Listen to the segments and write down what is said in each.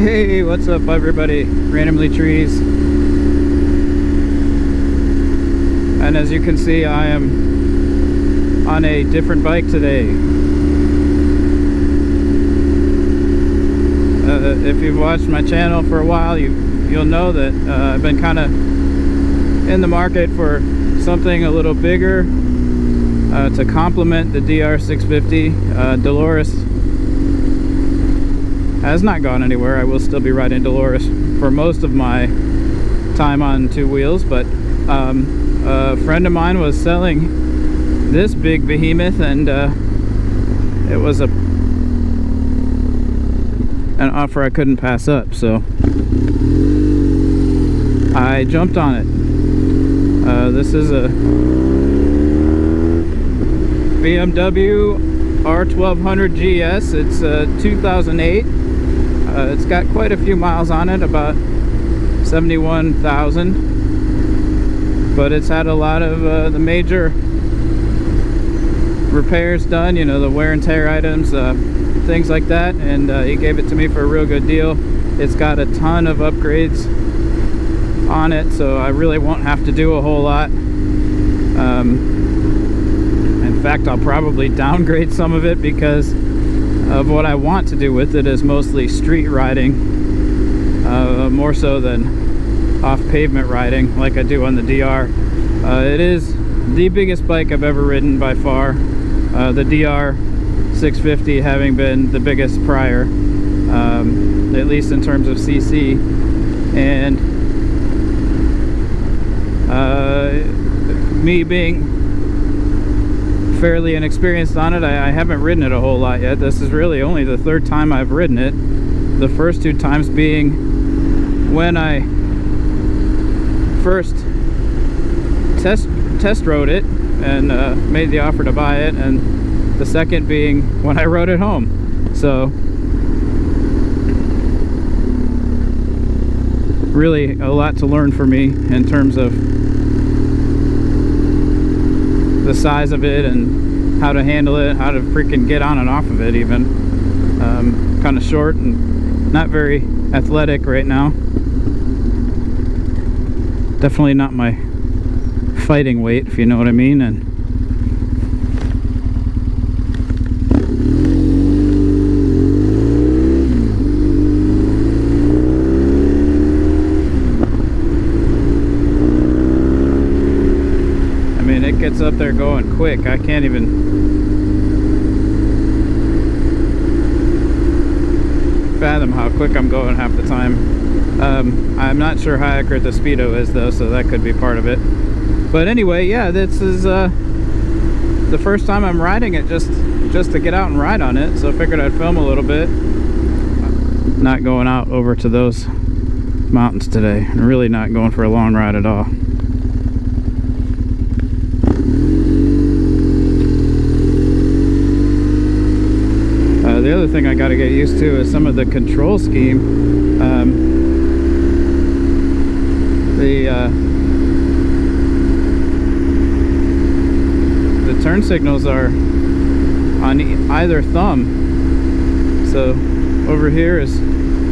Hey, what's up everybody? Randomly Trees. And as you can see, I am on a different bike today. If you've watched my channel for a while, you'll know that I've been kind of in the market for something a little bigger to complement the DR650. Dolores has not gone anywhere. I will still be riding Dolores for most of my time on two wheels, but a friend of mine was selling this big behemoth, and it was an offer I couldn't pass up, so I jumped on it. This is a Bmw R1200 Gs. It's 2008. It's got quite a few miles on it, about 71,000, but it's had a lot of the major repairs done, you know, the wear and tear items, things like that, and he gave it to me for a real good deal. It's got a ton of upgrades on it, so I really won't have to do a whole lot. In fact, I'll probably downgrade some of it because of what I want to do with it is mostly street riding, more so than off pavement riding like I do on the DR. It is the biggest bike I've ever ridden by far, the DR650 having been the biggest prior, at least in terms of CC, and me being fairly inexperienced on it, I haven't ridden it a whole lot yet. This is really only the third time I've ridden it, the first two times being when I first test rode it and made the offer to buy it, and the second being when I rode it home. So really a lot to learn for me in terms of the size of it and how to handle it, how to freaking get on and off of it even. Kind of short and not very athletic right now. Definitely not my fighting weight, if you know what I mean. And it gets up there going quick. I can't even fathom how quick I'm going half the time. I'm not sure how accurate the speedo is though, so that could be part of it. But anyway, yeah, this is the first time I'm riding it just to get out and ride on it, so I figured I'd film a little bit. Not going out over to those mountains today. I'm really not going for a long ride at all. The other thing I got to get used to is some of the control scheme. The turn signals are on either thumb. So over here is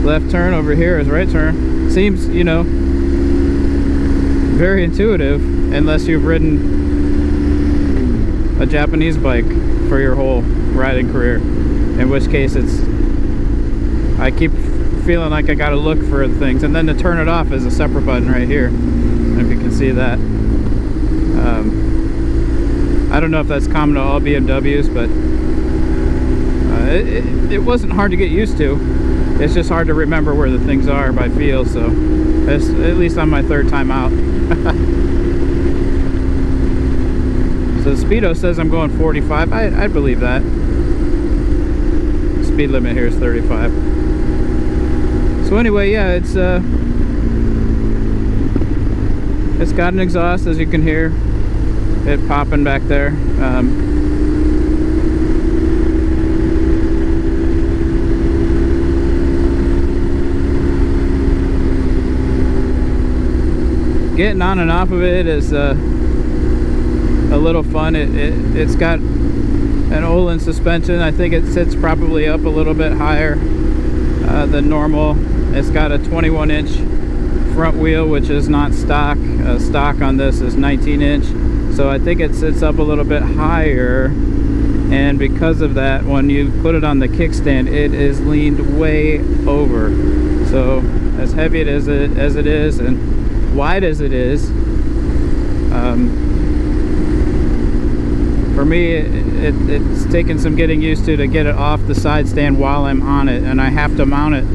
left turn, over here is right turn. Seems, you know, very intuitive unless you've ridden a Japanese bike for your whole riding career. In which case I keep feeling like I gotta look for things, and then to turn it off is a separate button right here, if you can see that. I don't know if that's common to all BMWs, but it wasn't hard to get used to. It's just hard to remember where the things are by feel, so it's at least on my third time out. So the speedo says I'm going 45. I believe that. Speed limit here is 35. So anyway, yeah, it's got an exhaust, as you can hear it popping back there. Getting on and off of it is a little fun. It's got an Olin suspension. I think it sits probably up a little bit higher than normal. It's got a 21-inch front wheel, which is not stock. Stock on this is 19-inch, so I think it sits up a little bit higher, and because of that, when you put it on the kickstand, it is leaned way over. So as heavy as it is and wide as it is, for me, it's taken some getting used to get it off the side stand while I'm on it, and I have to mount it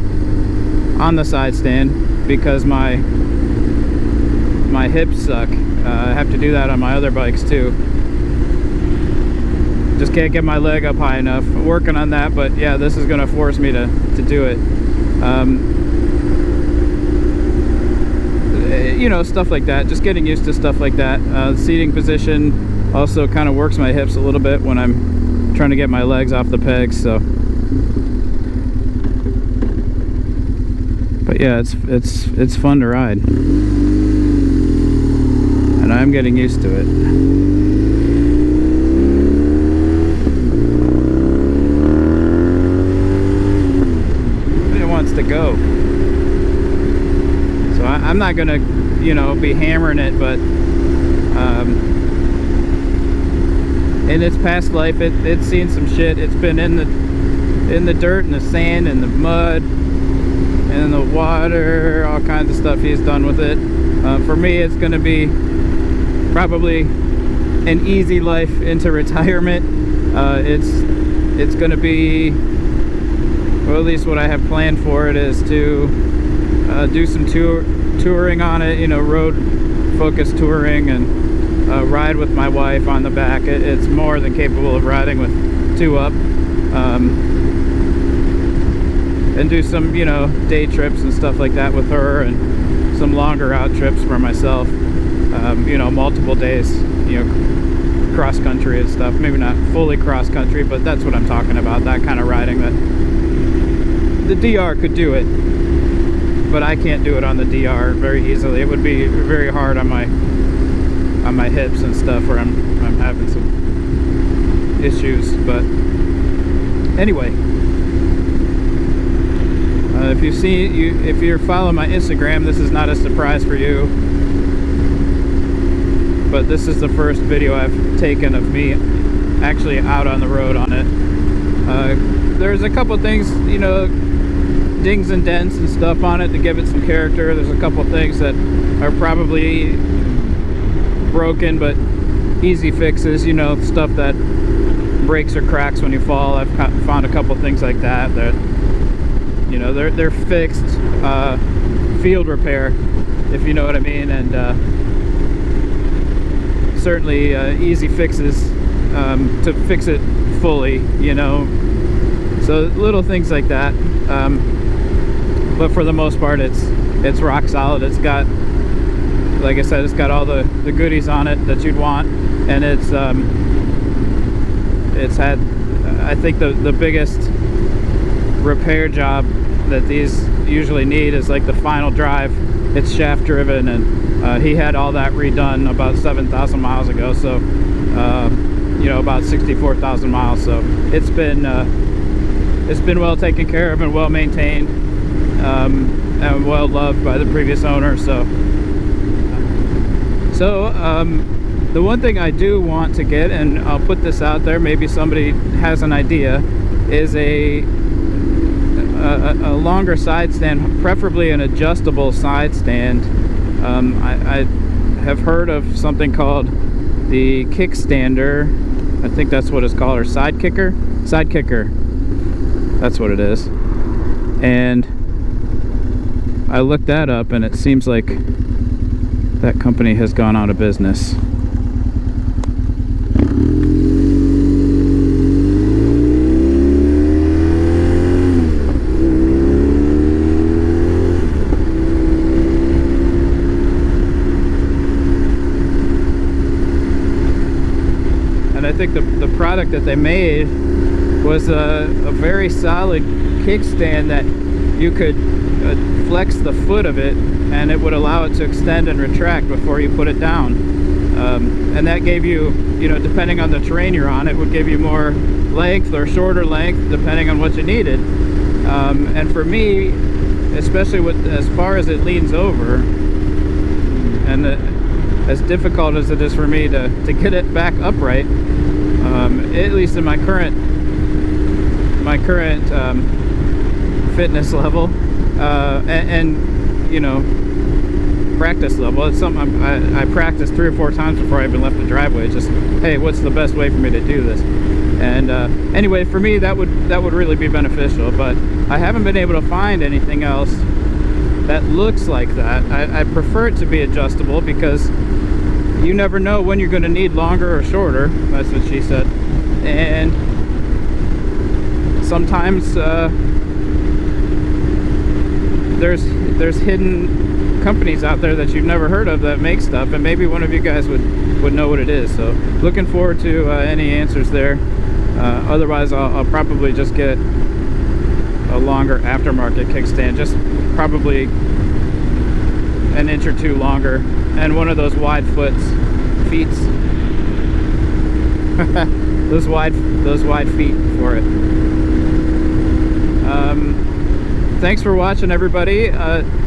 on the side stand because my hips suck. I have to do that on my other bikes too. Just can't get my leg up high enough. I'm working on that, but yeah, this is going to force me to do it. You know, stuff like that, just getting used to stuff like that. Seating position also kind of works my hips a little bit when I'm trying to get my legs off the pegs. So, but yeah, it's fun to ride, and I'm getting used to it. It wants to go. So I'm not gonna, you know, be hammering it, but in its past life, it's seen some shit. It's been in the dirt and the sand and the mud and the water, all kinds of stuff he's done with it. For me, it's gonna be probably an easy life into retirement. It's gonna be, well, at least what I have planned for it is to do some touring on it, you know, road focused touring, and ride with my wife on the back. It's more than capable of riding with two up, and do some, you know, day trips and stuff like that with her, and some longer out trips for myself, you know, multiple days, you know, cross country and stuff. Maybe not fully cross country, but that's what I'm talking about, that kind of riding. That the DR could do it, but I can't do it on the DR very easily. It would be very hard on my hips and stuff, where I'm having some issues. But anyway, if you're following my Instagram, this is not a surprise for you, but this is the first video I've taken of me actually out on the road on it. There's a couple things, you know, dings and dents and stuff on it to give it some character. There's a couple things that are probably broken, but easy fixes, you know, stuff that breaks or cracks when you fall. I've found a couple things like that, you know, they're fixed, field repair, if you know what I mean, and certainly easy fixes to fix it fully, you know. So little things like that, but for the most part, it's rock solid. It's got, like I said, it's got all the goodies on it that you'd want, and it's had, I think the biggest repair job that these usually need is like the final drive. It's shaft driven, and he had all that redone about 7,000 miles ago, so you know, about 64,000 miles. So it's been well taken care of and well maintained, and well loved by the previous owner. So the one thing I do want to get, and I'll put this out there, maybe somebody has an idea, is a longer side stand, preferably an adjustable side stand. I have heard of something called the kickstander. I think that's what it's called, or side kicker. That's what it is. And I looked that up, and it seems like that company has gone out of business. And I think the product that they made was a very solid kickstand that you could flex the foot of it, and it would allow it to extend and retract before you put it down. And that gave you, you know, depending on the terrain you're on, it would give you more length or shorter length depending on what you needed. And for me, especially with as far as it leans over, and as difficult as it is for me to get it back upright, at least in my current fitness level, and you know, practice level. It's something I practiced 3 or 4 times before I even left the driveway. Just, hey, what's the best way for me to do this? And anyway, for me, that would really be beneficial. But I haven't been able to find anything else that looks like that. I prefer it to be adjustable, because you never know when you're going to need longer or shorter. That's what she said. And sometimes there's hidden companies out there that you've never heard of that make stuff, and maybe one of you guys would know what it is. So looking forward to any answers there. Otherwise, I'll probably just get a longer aftermarket kickstand, just probably an inch or 2 longer, and one of those wide feet those wide feet for it. Thanks for watching, everybody.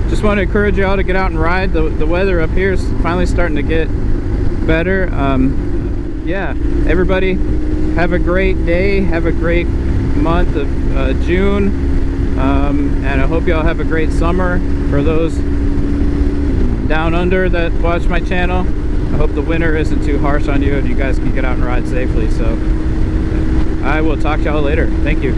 Just want to encourage you all to get out and ride. The weather up here is finally starting to get better. Yeah, everybody have a great day, have a great month of June, and I hope you all have a great summer. For those down under that watch my channel, I hope the winter isn't too harsh on you and you guys can get out and ride safely. So I will talk to y'all later. Thank you.